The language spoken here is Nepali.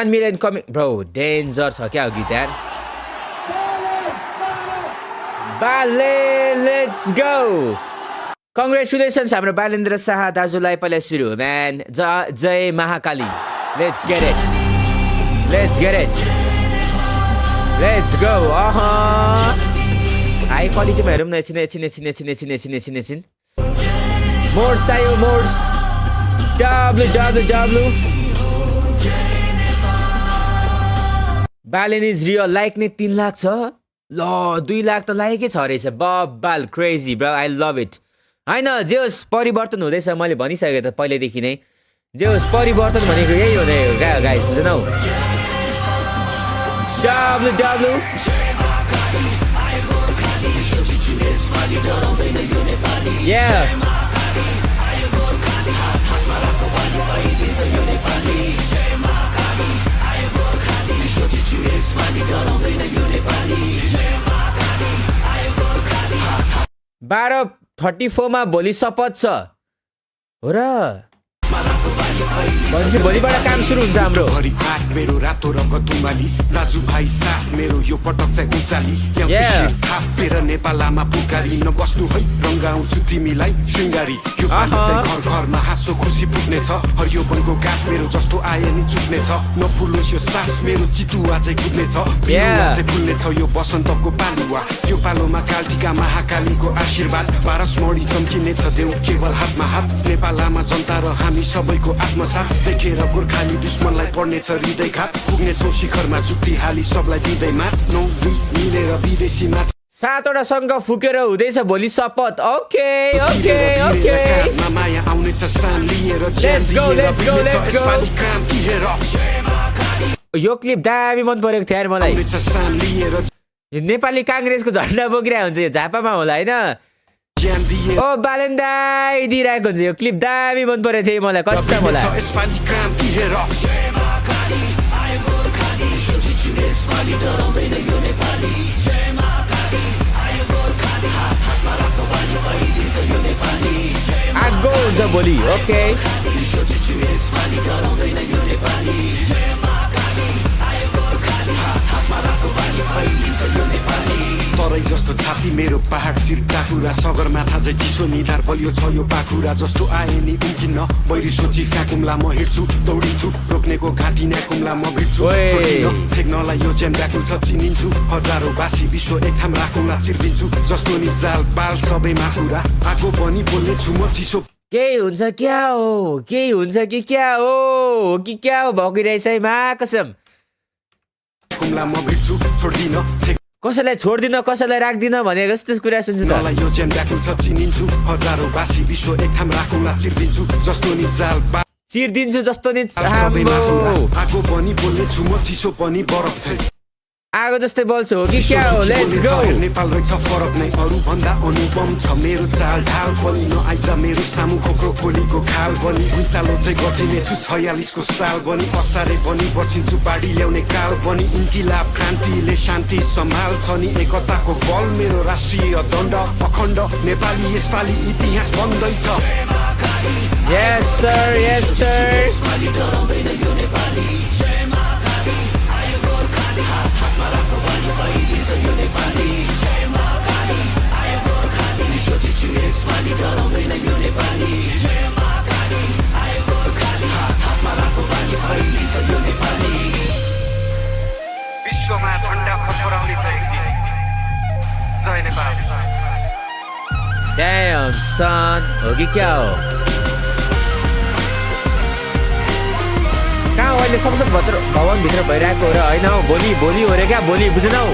1 million coming bro डेन्जर छ क्या गीत यार बाले लेट्स गो कङ्ग्रेचुलेसन्स हाम्रो बालेन्द्र शाह दाजुलाई पहिला सुरु म्यान जय Mahakali let's get it let's go high क्वालिटीमा हेरौँ न एकछिन मोर्स चाहियो मोर्स www Balen is real like नै 3 लाख छ ल 2 लाख त लाइकै छ रहेछ बब्बाल crazy bro I love it हैन जे होस् परिवर्तन हुँदैछ मैले भनिसकेँ त पहिलेदेखि नै जे होस् परिवर्तन भनेको यही हो गाइस बुझ्नु www yeah बाह्र 34 मा भोलि शपथ छ हो र भनेपछि भोलिबाट काम सुरु हुन्छ हाम्रो मेरो रातो रङ्ग तुमाली दाजुभाइ साथ मेरो यो पटक चाहिँ उचाली थापेर नेपालमा पुकारी नबस्नु है रङ्गाउँछु तिमीलाई शृङ्गारी यो पानी चाहिँ घर घरमा हाँसो खुसी पुग्नेछ हरियो वनको गाछ मेरो जस्तो आए नि चुक्नेछ नफुलोस् यो सास मेरो चितुवा चाहिँ कुद्नेछ चाहिँ फुल्नेछ यो बसन्तको पालुवा यो पालोमा कालटिका महाकालीको आशीर्वाद पारसमणी चम्किनेछ देउ केवल हातमा हात नेपालमा जनता र हामी सबैको आत्मसात देखेर गोर्खाली दुश्मनलाई पर्नेछ हृदयघात पुग्नेछौँ शिखरमा जुक्ति हाली सबलाई दिँदै मात 9-2 मिलेर विदेशी मात 7वटा सङ्घ फुकेर हुँदैछ भोलि शपथ ओके माया आउनेछ सान लिएर लेट्स गो यो क्लिप दामी मन परेको थियो यार मलाई नेपाली काङ्ग्रेसको झन्डा बोकिरहेको हुन्छ यो झापामा होला होइन ओ बालेन्दाई दिइरहेको हुन्छ यो क्लिप दामी मन परेको थियो मलाई कसम होला आगो हुन्छ भोलि ओके सरै जस्तो छाती मेरो पहाड सिरका कुरा सगरमाथा चाहिँ चिसो निधार बलियो छ यो पाखुरा जस्तो आए नि उम्किन्न बैरी सोची फ्याकुम्ला म हिँड्छु दौडिन्छु रोक्नेको घाँटी न्याकुम्ला म भिड्छु फेक्नलाई यो ज्यान व्याकुल छ चिनिन्छु हजारौँ बासी विश्व एक ठाम राखुम्ला चिर्दिन्छु जस्तो नि जाल बाल सबैमा कुरा आगो पनि बोल्ने छु म चिसो केही हुन्छ क्या हो भगिरहेछ है मा कसम कुम्ला म भिड्छु छोड्दिन कसैलाई छोड्दिन कसैलाई राख्दिन भनेको जस्तो कुरा सुन्छु त यो ज्यान व्याकुल छ चिनिन्छु हजारौँ बासी विश्व एक ठाम राखुम्ला चिर्दिन्छु जस्तो नि जाल चिर्दिन्छु जस्तो नि आगो पनि बोल्ने छु म चिसो पनि बरफ छ आगो जस्तै बोल्छु हो कि क्या हो लेट्स गो नेपाल रहेछ फरक नै अरू भन्दा अनुपम छ मेरो चाल ढाल पनि नआइज मेरो सामु खोक्रो खोलीको खाल पनि भुइँचालो चाहिँ गचिने छु 46 को साल पनि असारे पनि बसिन्छु बाढी ल्याउने काल पनि इन्किलाब क्रान्तिले शान्ति सम्हाल्छ नि एकताको बल मेरो राष्ट्रिय दण्ड अखण्ड नेपाली यसपालि इतिहास बन्दैछ यस सर विश्वमा झण्डा फफराउने छ एक दिन जय नेपाल Damn son हो कि क्या हो कहाँ अहिले संसद भवनभित्र भइरहेको हो र होइन हौ भोलि हो रे क्या भोलि बुझ्नौ